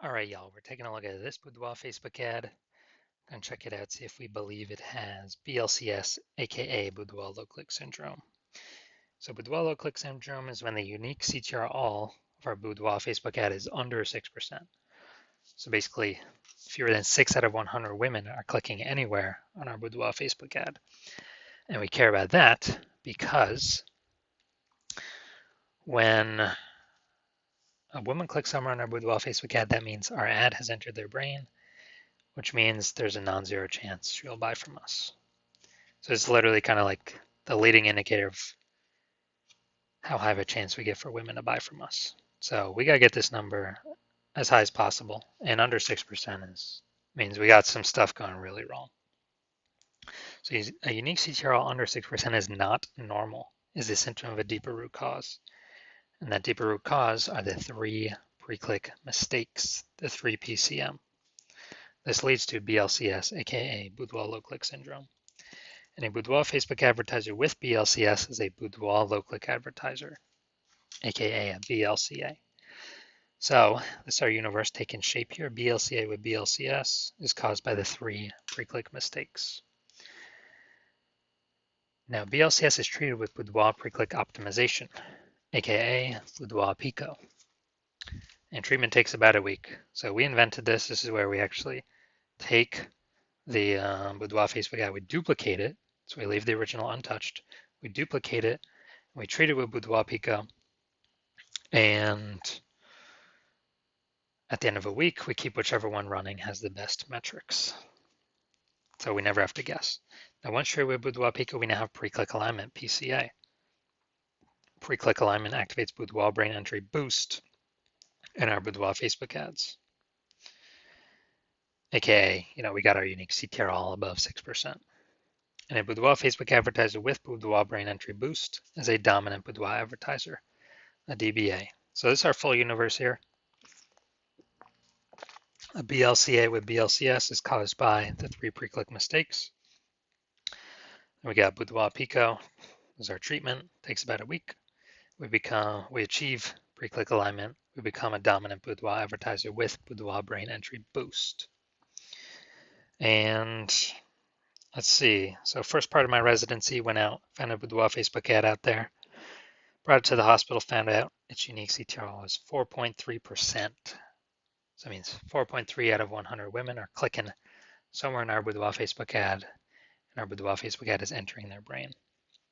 All right, y'all, we're taking a look at this Boudoir Facebook ad. Gonna check it out, see if we believe it has BLCS, aka Boudoir low click syndrome. So Boudoir low click syndrome is when the unique CTR all of our Boudoir Facebook ad is under 6%. So basically, fewer than 6 out of 100 women are clicking anywhere on our Boudoir Facebook ad. And we care about that because when a woman clicks somewhere on our Boudoir Facebook ad, that means our ad has entered their brain, which means there's a non-zero chance she'll buy from us. So it's literally kind of like the leading indicator of how high of a chance we get for women to buy from us. So we got to get this number as high as possible, and under 6% means we got some stuff going really wrong. So a unique CTRL under 6% is not normal, is a symptom of a deeper root cause. And that deeper root cause are the 3 pre-click mistakes, the 3 PCM. This leads to BLCS, aka Boudoir low click syndrome. And a Boudoir Facebook advertiser with BLCS is a Boudoir low click advertiser, aka a BLCA. So this is our universe taking shape here. BLCA with BLCS is caused by the 3 pre-click mistakes. Now BLCS is treated with Boudoir pre-click optimization, aka Boudoir Pico. And treatment takes about a week. So we invented this. This is where we actually take the Boudoir Facebook ad, we duplicate it. So we leave the original untouched. We duplicate it, and we treat it with Boudoir Pico. And at the end of a week, we keep whichever one running has the best metrics. So we never have to guess. Now, once you're with Boudoir Pico, we now have pre-click alignment, PCA. Pre-click alignment activates Boudoir brain entry boost in our Boudoir Facebook ads. AKA, we got our unique CTR all above 6%. And a Boudoir Facebook advertiser with Boudoir brain entry boost is a dominant Boudoir advertiser, a DBA. So this is our full universe here. A BLCA with BLCS is caused by the 3 pre-click mistakes. And we got Boudoir Pico is our treatment, takes about a week. We achieve pre-click alignment. We become a dominant Boudoir advertiser with Boudoir brain entry boost. And let's see. So first part of my residency, went out, found a Boudoir Facebook ad out there, brought it to the hospital, found out its unique CTR was 4.3%. So that means 4.3 out of 100 women are clicking somewhere in our Boudoir Facebook ad, and our Boudoir Facebook ad is entering their brain.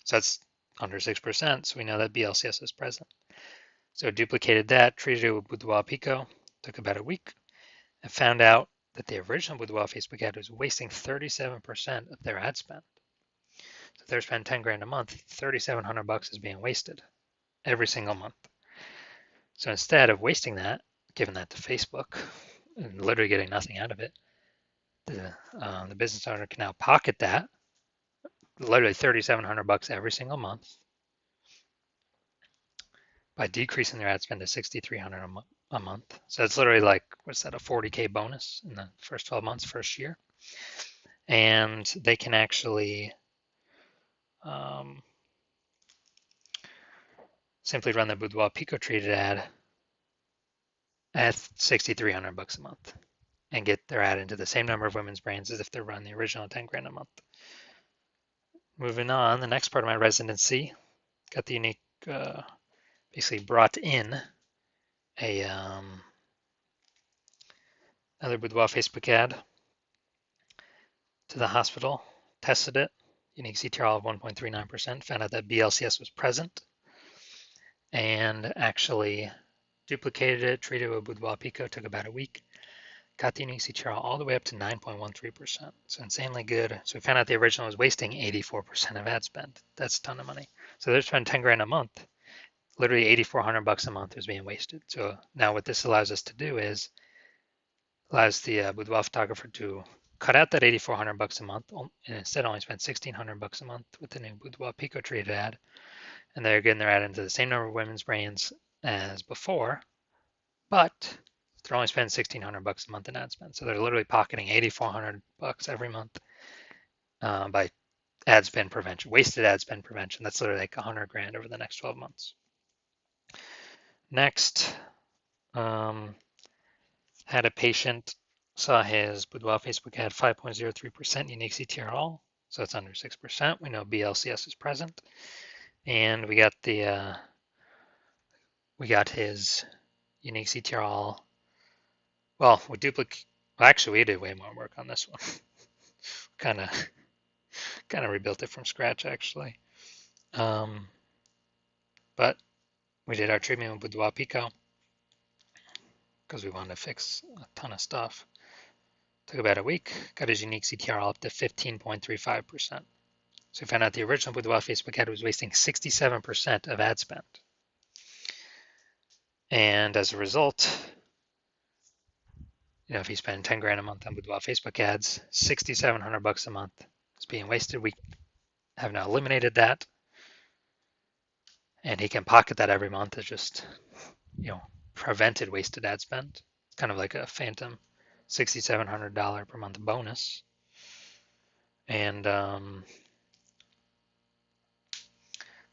So that's under 6%, so we know that BLCS is present. So duplicated that, treated it with Boudoir Pico, took about a week, and found out that the original Boudoir Facebook ad was wasting 37% of their ad spend. So if they're spending 10 grand a month, 3,700 bucks is being wasted every single month. So instead of wasting that, giving that to Facebook and literally getting nothing out of it, the business owner can now pocket that, literally 3,700 bucks every single month, by decreasing their ad spend to 6,300 a month. So it's literally like, what's that, a 40K bonus in the first 12 months, first year. And they can actually simply run the Boudoir Pico treated ad at 6,300 bucks a month and get their ad into the same number of women's brains as if they run the original 10 grand a month. Moving on, the next part of my residency, got the unique, basically brought in a another Boudoir Facebook ad to the hospital, tested it, unique CTR of 1.39%, found out that BLCS was present, and actually duplicated it, treated it with Boudoir Pico, took about a week, got the unique CTR all the way up to 9.13%. So insanely good. So we found out the original was wasting 84% of ad spend. That's a ton of money. So they're spending 10 grand a month. Literally 8,400 bucks a month is being wasted. So now what this allows us to do is allows the Boudoir photographer to cut out that 8,400 bucks a month and instead only spend 1,600 bucks a month with the new Boudoir Pico treated ad. And they're getting their ad into the same number of women's brains as before, but they're only spending 1,600 bucks a month in ad spend. So they're literally pocketing 8,400 bucks every month by ad spend prevention, wasted ad spend prevention. That's literally like 100 grand over the next 12 months. Next, Had a patient, saw his Boudoir Facebook ad 5.03% unique CTRL, so it's under 6%. We know BLCS is present, and we got his unique CTRL. Well, actually, we did way more work on this one. kind of rebuilt it from scratch actually. But we did our treatment with Boudoir Pico because we wanted to fix a ton of stuff. Took about a week, got his unique CTRL up to 15.35%. So we found out the original Boudoir Facebook ad was wasting 67% of ad spend. And as a result, if you spend 10 grand a month on Boudoir Facebook ads, $6,700 a month is being wasted. We have now eliminated that, and he can pocket that every month as just, prevented wasted ad spend. It's kind of like a phantom $6,700 per month bonus. And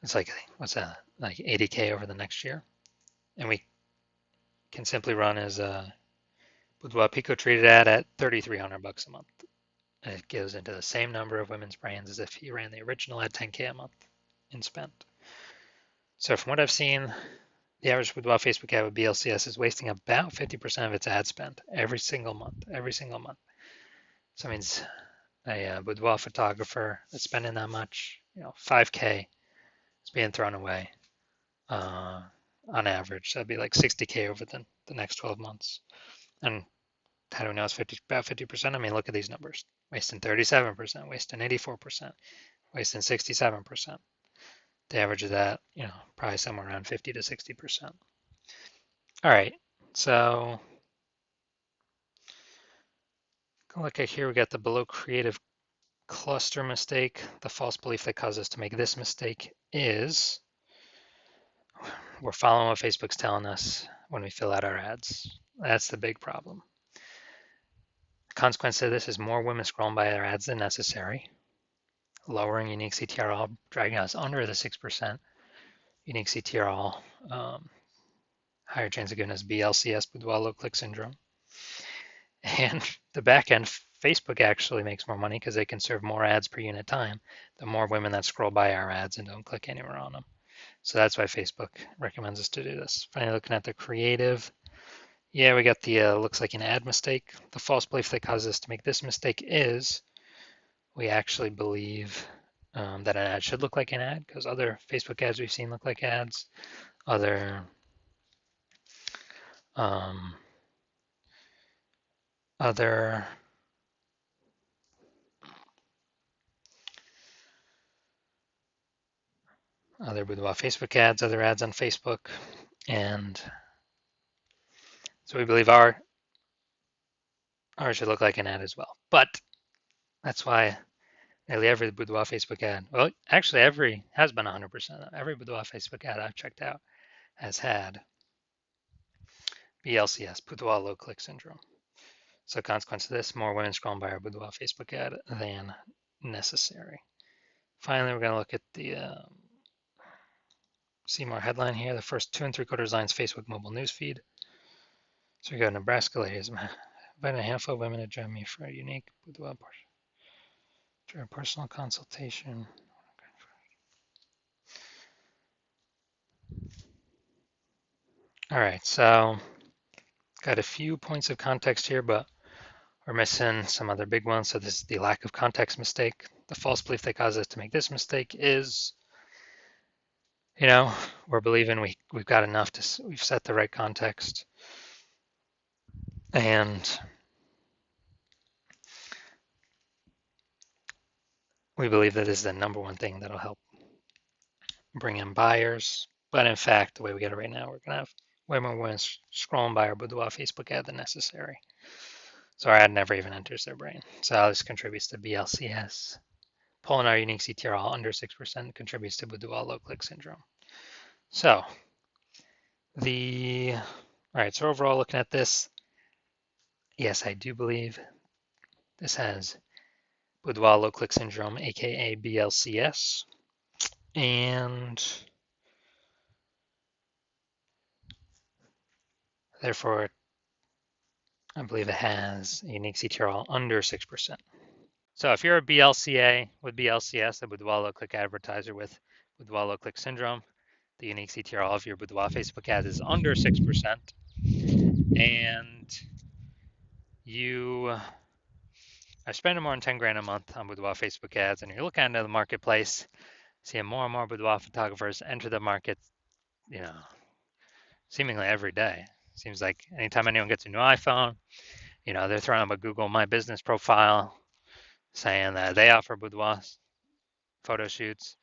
it's like, what's that? Like 80K over the next year. And we can simply run as a Boudoir Pico treated ad at $3,300 a month. And it goes into the same number of women's brands as if you ran the original at 10K a month in spend. So from what I've seen, the average Boudoir Facebook ad with BLCS is wasting about 50% of its ad spend every single month. So it means a boudoir photographer that's spending that much, 5K is being thrown away on average. That'd be like 60K over the next 12 months. And how do we know it's about 50%? I mean, look at these numbers. Wasting 37%, wasting 84%, wasting 67%. The average of that, probably somewhere around 50 to 60%. All right, so look at here, we got the below creative cluster mistake. The false belief that caused us to make this mistake is we're following what Facebook's telling us when we fill out our ads. That's the big problem. The consequence of this is more women scrolling by our ads than necessary, lowering unique CTRL, dragging us under the 6% unique CTRL, higher chance of giving us BLCS, boudoir low click syndrome. And the back end, Facebook actually makes more money because they can serve more ads per unit time, the more women that scroll by our ads and don't click anywhere on them. So that's why Facebook recommends us to do this. Finally, looking at the creative, yeah, we got the looks like an ad mistake. The false belief that causes us to make this mistake is we actually believe that an ad should look like an ad because other Facebook ads we've seen look like ads. Other Boudoir Facebook ads, other ads on Facebook, and so we believe ours should look like an ad as well. But that's why nearly every Boudoir Facebook ad, well, actually has been 100%. Every Boudoir Facebook ad I've checked out has had BLCS, Boudoir low click syndrome. So consequence of this, more women scrolling by our Boudoir Facebook ad than necessary. Finally, we're going to look at the see more headline here. The first 2 3/4 lines Facebook mobile newsfeed. So we go Nebraska ladies. Inviting a handful of women to join me for a unique boudoir portion. During a personal consultation. All right, so got a few points of context here, but we're missing some other big ones. So this is the lack of context mistake. The false belief that caused us to make this mistake is, we're believing we've got enough we've set the right context. And we believe that is the number one thing that'll help bring in buyers. But in fact, the way we get it right now, we're going to have way more women scrolling by our Boudoir Facebook ad than necessary. So our ad never even enters their brain. So this contributes to BLCS. Pulling our unique CTRL under 6% contributes to Boudoir low click syndrome. So all right, so overall looking at this, yes, I do believe this has Boudoir low click syndrome, aka BLCS. And therefore, I believe it has a unique CTRL under 6%. So if you're a BLCA with BLCS, a Boudoir low click advertiser with Boudoir low click syndrome, the unique CTRL of your Boudoir Facebook ad is under 6%, and you are spending more than 10 grand a month on Boudoir Facebook ads, and you're looking into the marketplace, seeing more and more Boudoir photographers enter the market, seemingly every day. Seems like anytime anyone gets a new iPhone, they're throwing up a Google My Business profile saying that they offer boudoir photo shoots,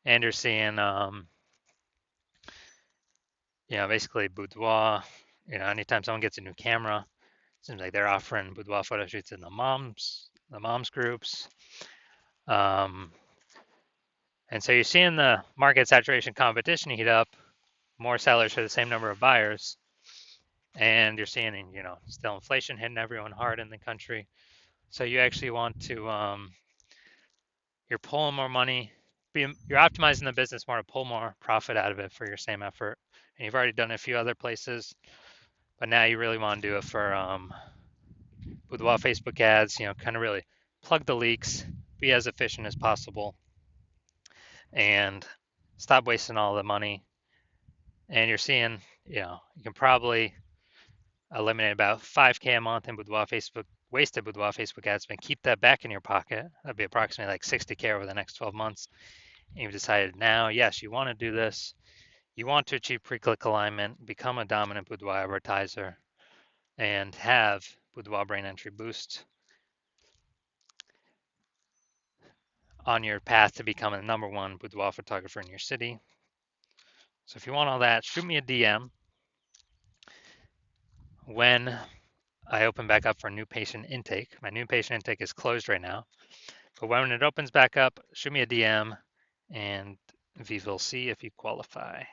and you're seeing, basically boudoir. Anytime someone gets a new camera, seems like they're offering boudoir photo shoots in the moms groups. And so you're seeing the market saturation competition heat up, more sellers for the same number of buyers, and you're seeing, still inflation hitting everyone hard in the country. So you actually want to, you're pulling more money, you're optimizing the business more to pull more profit out of it for your same effort. And you've already done it a few other places, but now you really want to do it for Boudoir Facebook ads, kind of really plug the leaks, be as efficient as possible, and stop wasting all the money. And you're seeing, you can probably eliminate about 5K a month in wasted Boudoir Facebook ads, and keep that back in your pocket. That'd be approximately like 60K over the next 12 months. And you've decided now, yes, you want to do this. You want to achieve pre-click alignment, become a dominant Boudoir advertiser, and have Boudoir Brain Entry Boost on your path to becoming the #1 boudoir photographer in your city. So if you want all that, shoot me a DM when I open back up for new patient intake. My new patient intake is closed right now, but when it opens back up, shoot me a DM and we will see if you qualify.